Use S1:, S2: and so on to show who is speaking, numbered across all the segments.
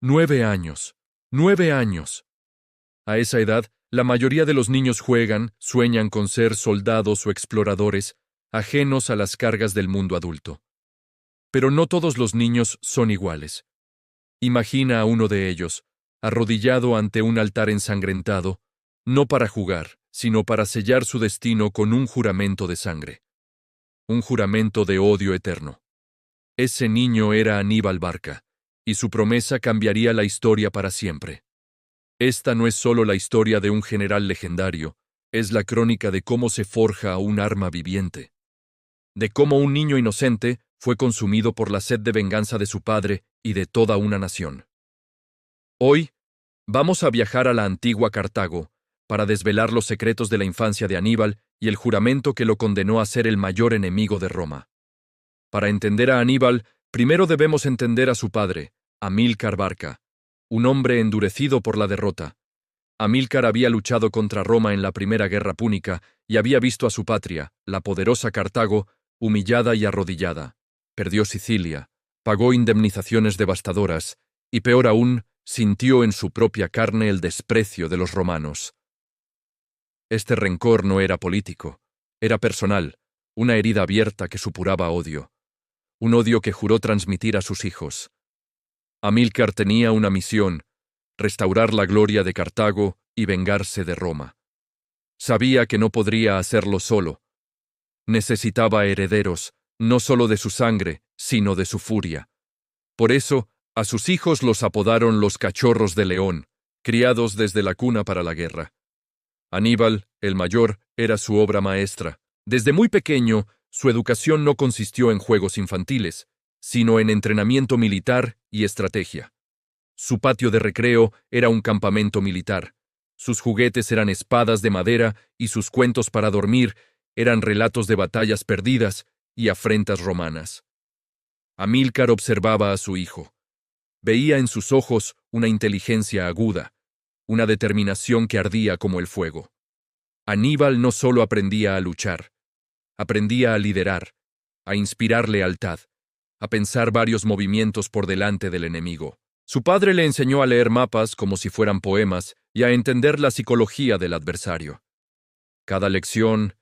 S1: 9 años. 9 años. A esa edad, la mayoría de los niños juegan, sueñan con ser soldados o exploradores, ajenos a las cargas del mundo adulto. Pero no todos los niños son iguales. Imagina a uno de ellos, arrodillado ante un altar ensangrentado, no para jugar, sino para sellar su destino con un juramento de sangre. Un juramento de odio eterno. Ese niño era Aníbal Barca, y su promesa cambiaría la historia para siempre. Esta no es solo la historia de un general legendario, es la crónica de cómo se forja un arma viviente. De cómo un niño inocente fue consumido por la sed de venganza de su padre y de toda una nación. Hoy, vamos a viajar a la antigua Cartago para desvelar los secretos de la infancia de Aníbal y el juramento que lo condenó a ser el mayor enemigo de Roma. Para entender a Aníbal, primero debemos entender a su padre, Amílcar Barca, un hombre endurecido por la derrota. Amílcar había luchado contra Roma en la Primera Guerra Púnica y había visto a su patria, la poderosa Cartago, humillada y arrodillada. Perdió Sicilia, pagó indemnizaciones devastadoras y, peor aún, sintió en su propia carne el desprecio de los romanos. Este rencor no era político, era personal, una herida abierta que supuraba odio. Un odio que juró transmitir a sus hijos. Amílcar tenía una misión: restaurar la gloria de Cartago y vengarse de Roma. Sabía que no podría hacerlo solo. Necesitaba herederos, no solo de su sangre, sino de su furia. Por eso, a sus hijos los apodaron los cachorros de león, criados desde la cuna para la guerra. Aníbal, el mayor, era su obra maestra. Desde muy pequeño, su educación no consistió en juegos infantiles, sino en entrenamiento militar y estrategia. Su patio de recreo era un campamento militar. Sus juguetes eran espadas de madera y sus cuentos para dormir eran relatos de batallas perdidas y afrentas romanas. Amílcar observaba a su hijo. Veía en sus ojos una inteligencia aguda, una determinación que ardía como el fuego. Aníbal no solo aprendía a luchar, aprendía a liderar, a inspirar lealtad, a pensar varios movimientos por delante del enemigo. Su padre le enseñó a leer mapas como si fueran poemas y a entender la psicología del adversario. Cada lección,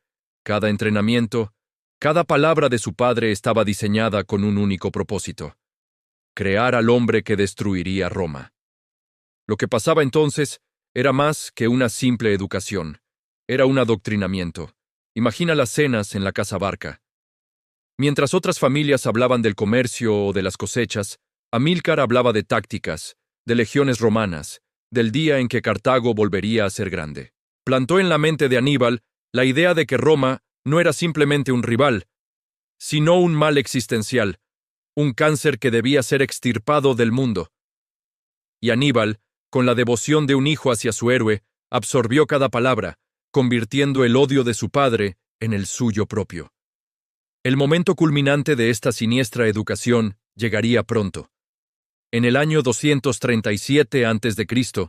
S1: cada entrenamiento, cada palabra de su padre estaba diseñada con un único propósito: crear al hombre que destruiría Roma. Lo que pasaba entonces era más que una simple educación, era un adoctrinamiento. Imagina las cenas en la casa Barca. Mientras otras familias hablaban del comercio o de las cosechas, Amílcar hablaba de tácticas, de legiones romanas, del día en que Cartago volvería a ser grande. Plantó en la mente de Aníbal la idea de que Roma no era simplemente un rival, sino un mal existencial, un cáncer que debía ser extirpado del mundo. Y Aníbal, con la devoción de un hijo hacia su héroe, absorbió cada palabra, convirtiendo el odio de su padre en el suyo propio. El momento culminante de esta siniestra educación llegaría pronto. En el año 237 a.C.,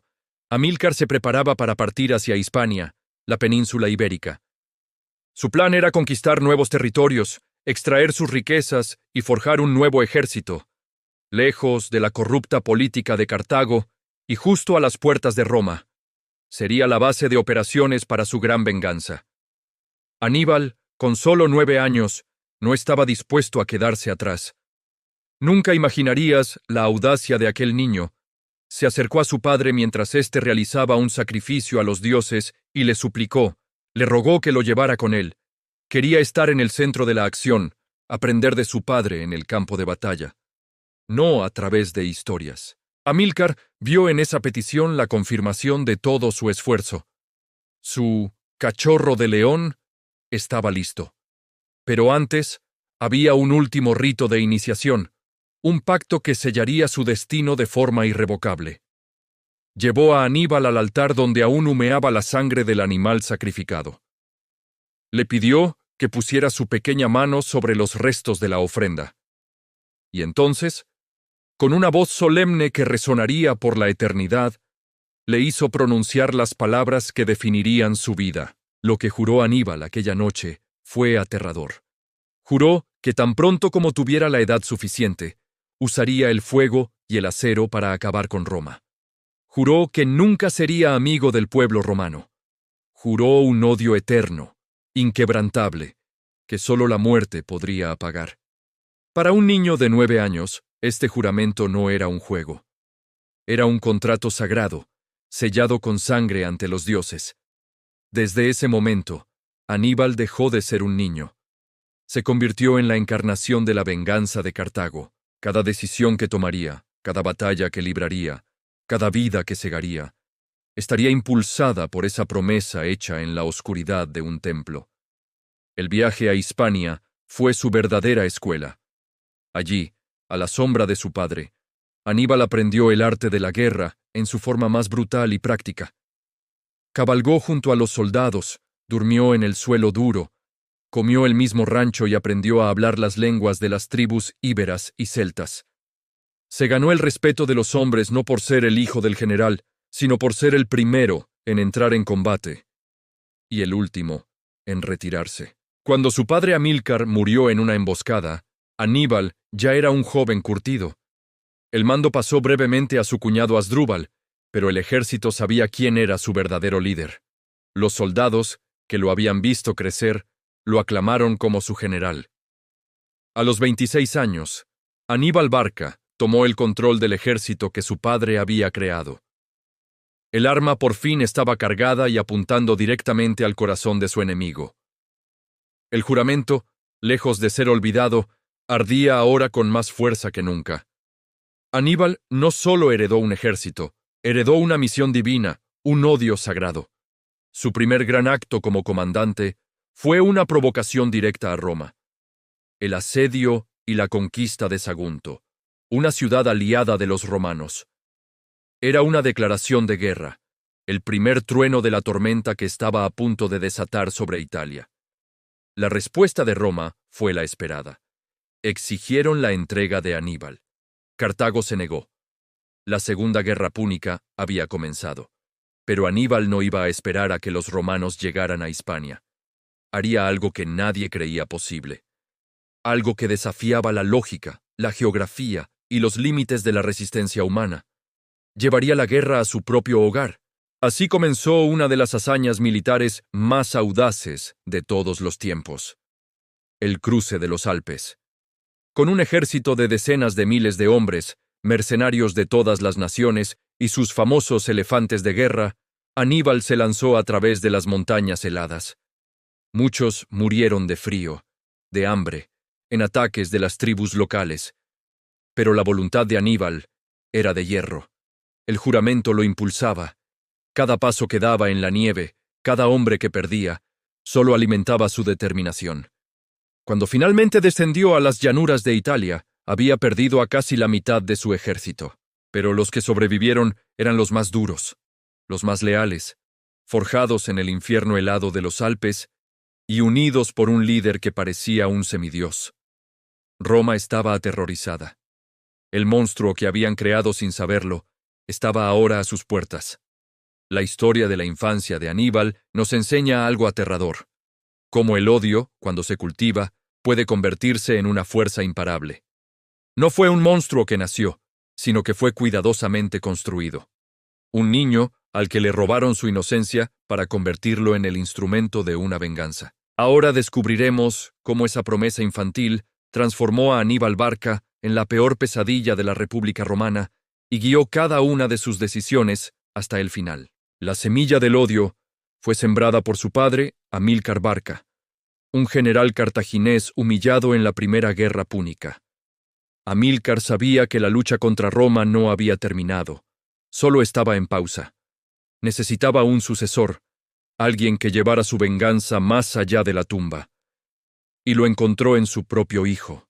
S1: Amílcar se preparaba para partir hacia Hispania, la península ibérica. Su plan era conquistar nuevos territorios, extraer sus riquezas y forjar un nuevo ejército, lejos de la corrupta política de Cartago y justo a las puertas de Roma. Sería la base de operaciones para su gran venganza. Aníbal, con solo 9 años, no estaba dispuesto a quedarse atrás. Nunca imaginarías la audacia de aquel niño. Se acercó a su padre mientras éste realizaba un sacrificio a los dioses y le suplicó, le rogó que lo llevara con él. Quería estar en el centro de la acción, aprender de su padre en el campo de batalla. No a través de historias. Amílcar vio en esa petición la confirmación de todo su esfuerzo. Su cachorro de león estaba listo. Pero antes, había un último rito de iniciación, un pacto que sellaría su destino de forma irrevocable. Llevó a Aníbal al altar donde aún humeaba la sangre del animal sacrificado. Le pidió que pusiera su pequeña mano sobre los restos de la ofrenda. Y entonces, con una voz solemne que resonaría por la eternidad, le hizo pronunciar las palabras que definirían su vida. Lo que juró Aníbal aquella noche fue aterrador. Juró que tan pronto como tuviera la edad suficiente, usaría el fuego y el acero para acabar con Roma. Juró que nunca sería amigo del pueblo romano. Juró un odio eterno, inquebrantable, que solo la muerte podría apagar. Para un niño de 9 años, este juramento no era un juego. Era un contrato sagrado, sellado con sangre ante los dioses. Desde ese momento, Aníbal dejó de ser un niño. Se convirtió en la encarnación de la venganza de Cartago. Cada decisión que tomaría, cada batalla que libraría, cada vida que cegaría, estaría impulsada por esa promesa hecha en la oscuridad de un templo. El viaje a Hispania fue su verdadera escuela. Allí, a la sombra de su padre, Aníbal aprendió el arte de la guerra en su forma más brutal y práctica. Cabalgó junto a los soldados, durmió en el suelo duro, comió el mismo rancho y aprendió a hablar las lenguas de las tribus íberas y celtas. Se ganó el respeto de los hombres no por ser el hijo del general, sino por ser el primero en entrar en combate y el último en retirarse. Cuando su padre Amílcar murió en una emboscada, Aníbal ya era un joven curtido. El mando pasó brevemente a su cuñado Asdrúbal, pero el ejército sabía quién era su verdadero líder. Los soldados, que lo habían visto crecer, lo aclamaron como su general. A los 26 años, Aníbal Barca tomó el control del ejército que su padre había creado. El arma por fin estaba cargada y apuntando directamente al corazón de su enemigo. El juramento, lejos de ser olvidado, ardía ahora con más fuerza que nunca. Aníbal no solo heredó un ejército, heredó una misión divina, un odio sagrado. Su primer gran acto como comandante fue una provocación directa a Roma. El asedio y la conquista de Sagunto, una ciudad aliada de los romanos. Era una declaración de guerra, el primer trueno de la tormenta que estaba a punto de desatar sobre Italia. La respuesta de Roma fue la esperada. Exigieron la entrega de Aníbal. Cartago se negó. La Segunda Guerra Púnica había comenzado. Pero Aníbal no iba a esperar a que los romanos llegaran a Hispania. Haría algo que nadie creía posible. Algo que desafiaba la lógica, la geografía y los límites de la resistencia humana. Llevaría la guerra a su propio hogar. Así comenzó una de las hazañas militares más audaces de todos los tiempos. El cruce de los Alpes. Con un ejército de decenas de miles de hombres, mercenarios de todas las naciones y sus famosos elefantes de guerra, Aníbal se lanzó a través de las montañas heladas. Muchos murieron de frío, de hambre, en ataques de las tribus locales. Pero la voluntad de Aníbal era de hierro. El juramento lo impulsaba. Cada paso que daba en la nieve, cada hombre que perdía, solo alimentaba su determinación. Cuando finalmente descendió a las llanuras de Italia, había perdido a casi la mitad de su ejército. Pero los que sobrevivieron eran los más duros, los más leales, forjados en el infierno helado de los Alpes y unidos por un líder que parecía un semidios. Roma estaba aterrorizada. El monstruo que habían creado sin saberlo estaba ahora a sus puertas. La historia de la infancia de Aníbal nos enseña algo aterrador. Cómo el odio, cuando se cultiva, puede convertirse en una fuerza imparable. No fue un monstruo que nació, sino que fue cuidadosamente construido. Un niño al que le robaron su inocencia para convertirlo en el instrumento de una venganza. Ahora descubriremos cómo esa promesa infantil transformó a Aníbal Barca en la peor pesadilla de la República Romana y guió cada una de sus decisiones hasta el final. La semilla del odio fue sembrada por su padre, Amílcar Barca, un general cartaginés humillado en la Primera Guerra Púnica. Amílcar sabía que la lucha contra Roma no había terminado, solo estaba en pausa. Necesitaba un sucesor, alguien que llevara su venganza más allá de la tumba. Y lo encontró en su propio hijo.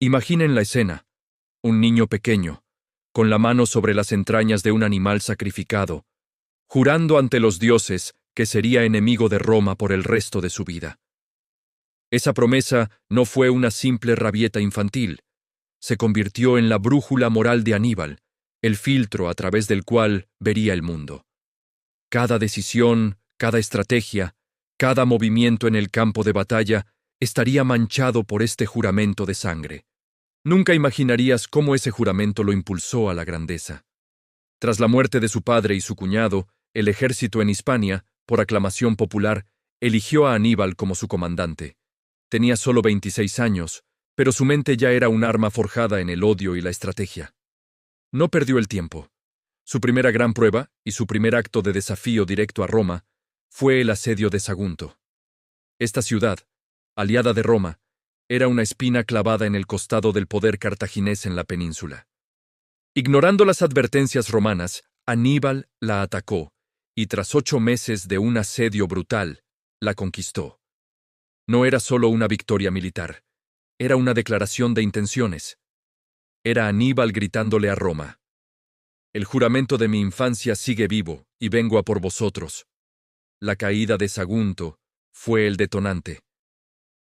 S1: Imaginen la escena: un niño pequeño, con la mano sobre las entrañas de un animal sacrificado, jurando ante los dioses que sería enemigo de Roma por el resto de su vida. Esa promesa no fue una simple rabieta infantil, se convirtió en la brújula moral de Aníbal, el filtro a través del cual vería el mundo. Cada decisión, cada estrategia, cada movimiento en el campo de batalla estaría manchado por este juramento de sangre. Nunca imaginarías cómo ese juramento lo impulsó a la grandeza. Tras la muerte de su padre y su cuñado, el ejército en Hispania, por aclamación popular, eligió a Aníbal como su comandante. Tenía solo 26 años, pero su mente ya era un arma forjada en el odio y la estrategia. No perdió el tiempo. Su primera gran prueba, y su primer acto de desafío directo a Roma, fue el asedio de Sagunto. Esta ciudad, aliada de Roma, era una espina clavada en el costado del poder cartaginés en la península. Ignorando las advertencias romanas, Aníbal la atacó, y tras 8 meses de un asedio brutal, la conquistó. No era solo una victoria militar, era una declaración de intenciones. Era Aníbal gritándole a Roma: «El juramento de mi infancia sigue vivo, y vengo a por vosotros». La caída de Sagunto fue el detonante.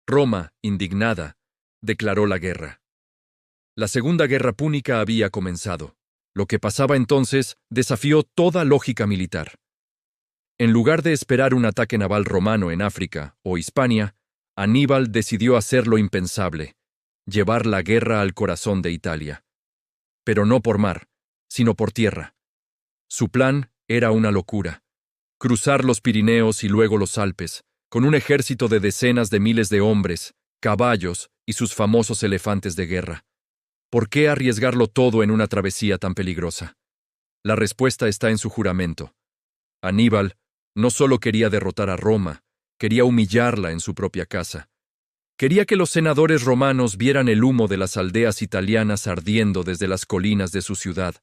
S1: Roma, indignada, declaró la guerra. La Segunda Guerra Púnica había comenzado. Lo que pasaba entonces desafió toda lógica militar. En lugar de esperar un ataque naval romano en África o Hispania, Aníbal decidió hacer lo impensable: llevar la guerra al corazón de Italia. Pero no por mar, sino por tierra. Su plan era una locura: cruzar los Pirineos y luego los Alpes, con un ejército de decenas de miles de hombres, caballos y sus famosos elefantes de guerra. ¿Por qué arriesgarlo todo en una travesía tan peligrosa? La respuesta está en su juramento. Aníbal no solo quería derrotar a Roma, quería humillarla en su propia casa. Quería que los senadores romanos vieran el humo de las aldeas italianas ardiendo desde las colinas de su ciudad.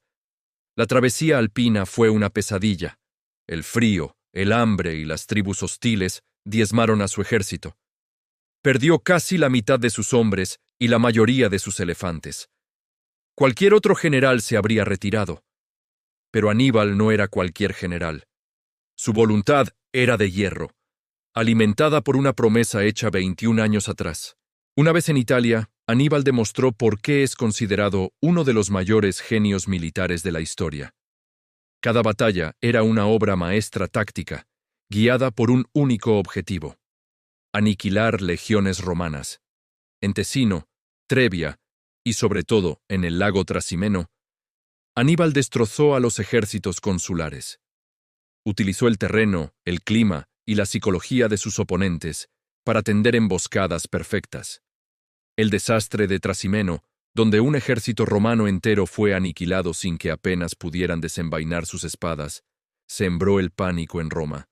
S1: La travesía alpina fue una pesadilla. El frío, el hambre y las tribus hostiles diezmaron a su ejército. Perdió casi la mitad de sus hombres y la mayoría de sus elefantes. Cualquier otro general se habría retirado. Pero Aníbal no era cualquier general. Su voluntad era de hierro, alimentada por una promesa hecha 21 años atrás. Una vez en Italia, Aníbal demostró por qué es considerado uno de los mayores genios militares de la historia. Cada batalla era una obra maestra táctica, guiada por un único objetivo: aniquilar legiones romanas. En Tesino, Trebia y sobre todo en el lago Trasimeno, Aníbal destrozó a los ejércitos consulares. Utilizó el terreno, el clima y la psicología de sus oponentes para tender emboscadas perfectas. El desastre de Trasimeno, donde un ejército romano entero fue aniquilado sin que apenas pudieran desenvainar sus espadas, sembró el pánico en Roma.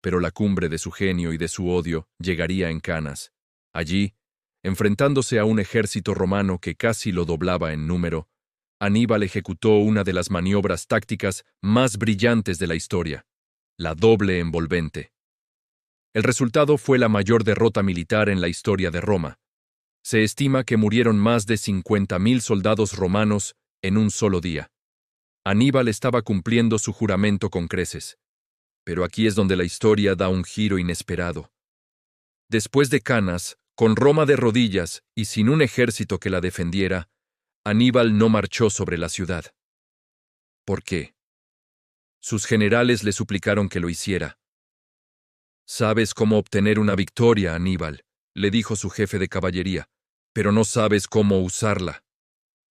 S1: Pero la cumbre de su genio y de su odio llegaría en Canas. Allí, enfrentándose a un ejército romano que casi lo doblaba en número, Aníbal ejecutó una de las maniobras tácticas más brillantes de la historia: la doble envolvente. El resultado fue la mayor derrota militar en la historia de Roma. Se estima que murieron más de 50.000 soldados romanos en un solo día. Aníbal estaba cumpliendo su juramento con creces. Pero aquí es donde la historia da un giro inesperado. Después de Canas, con Roma de rodillas y sin un ejército que la defendiera, Aníbal no marchó sobre la ciudad. ¿Por qué? Sus generales le suplicaron que lo hiciera. «Sabes cómo obtener una victoria, Aníbal», le dijo su jefe de caballería, «pero no sabes cómo usarla».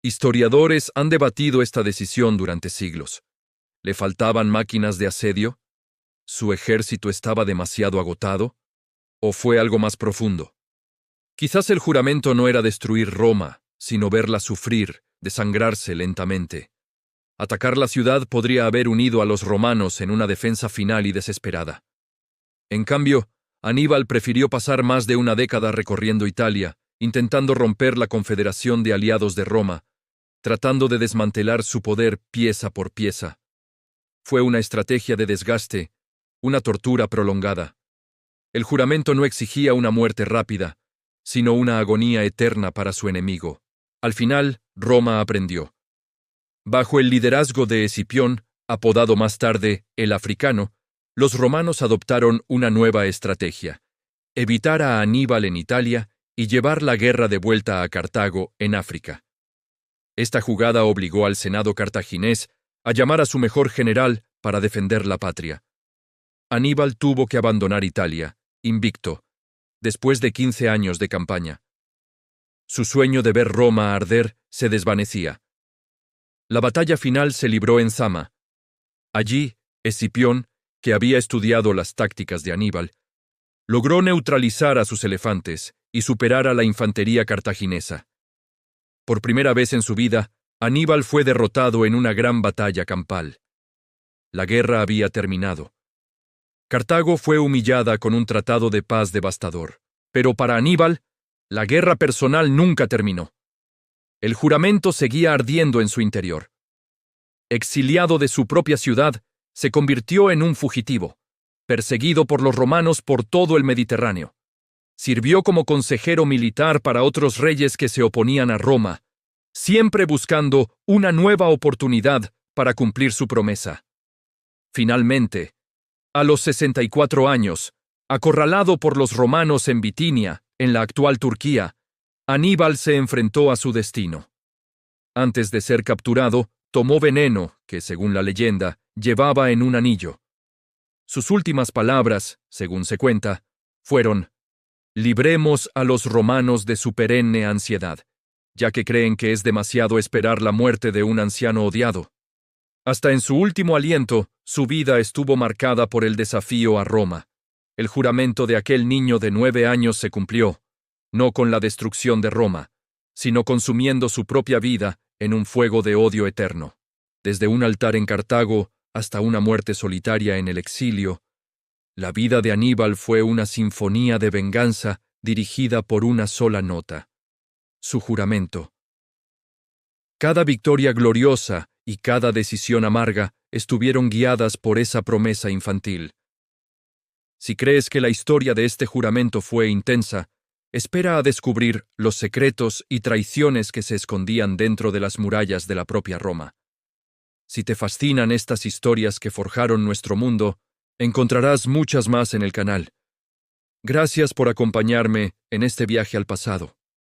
S1: Historiadores han debatido esta decisión durante siglos. ¿Le faltaban máquinas de asedio? ¿Su ejército estaba demasiado agotado? ¿O fue algo más profundo? Quizás el juramento no era destruir Roma, sino verla sufrir, desangrarse lentamente. Atacar la ciudad podría haber unido a los romanos en una defensa final y desesperada. En cambio, Aníbal prefirió pasar más de una década recorriendo Italia, intentando romper la confederación de aliados de Roma, tratando de desmantelar su poder pieza por pieza. Fue una estrategia de desgaste, una tortura prolongada. El juramento no exigía una muerte rápida, sino una agonía eterna para su enemigo. Al final, Roma aprendió. Bajo el liderazgo de Escipión, apodado más tarde el Africano, los romanos adoptaron una nueva estrategia: evitar a Aníbal en Italia y llevar la guerra de vuelta a Cartago, en África. Esta jugada obligó al Senado cartaginés a llamar a su mejor general para defender la patria. Aníbal tuvo que abandonar Italia, invicto, después de 15 años de campaña. Su sueño de ver Roma arder se desvanecía. La batalla final se libró en Zama. Allí, Escipión, que había estudiado las tácticas de Aníbal, logró neutralizar a sus elefantes y superar a la infantería cartaginesa. Por primera vez en su vida, Aníbal fue derrotado en una gran batalla campal. La guerra había terminado. Cartago fue humillada con un tratado de paz devastador. Pero para Aníbal, la guerra personal nunca terminó. El juramento seguía ardiendo en su interior. Exiliado de su propia ciudad, se convirtió en un fugitivo, perseguido por los romanos por todo el Mediterráneo. Sirvió como consejero militar para otros reyes que se oponían a Roma, siempre buscando una nueva oportunidad para cumplir su promesa. Finalmente, a los 64 años, acorralado por los romanos en Bitinia, en la actual Turquía, Aníbal se enfrentó a su destino. Antes de ser capturado, tomó veneno que, según la leyenda, llevaba en un anillo. Sus últimas palabras, según se cuenta, fueron: «Libremos a los romanos de su perenne ansiedad, ya que creen que es demasiado esperar la muerte de un anciano odiado». Hasta en su último aliento, su vida estuvo marcada por el desafío a Roma. El juramento de aquel niño de 9 años se cumplió, no con la destrucción de Roma, sino consumiendo su propia vida en un fuego de odio eterno. Desde un altar en Cartago hasta una muerte solitaria en el exilio, la vida de Aníbal fue una sinfonía de venganza dirigida por una sola nota: su juramento. Cada victoria gloriosa y cada decisión amarga estuvieron guiadas por esa promesa infantil. Si crees que la historia de este juramento fue intensa, espera a descubrir los secretos y traiciones que se escondían dentro de las murallas de la propia Roma. Si te fascinan estas historias que forjaron nuestro mundo, encontrarás muchas más en el canal. Gracias por acompañarme en este viaje al pasado.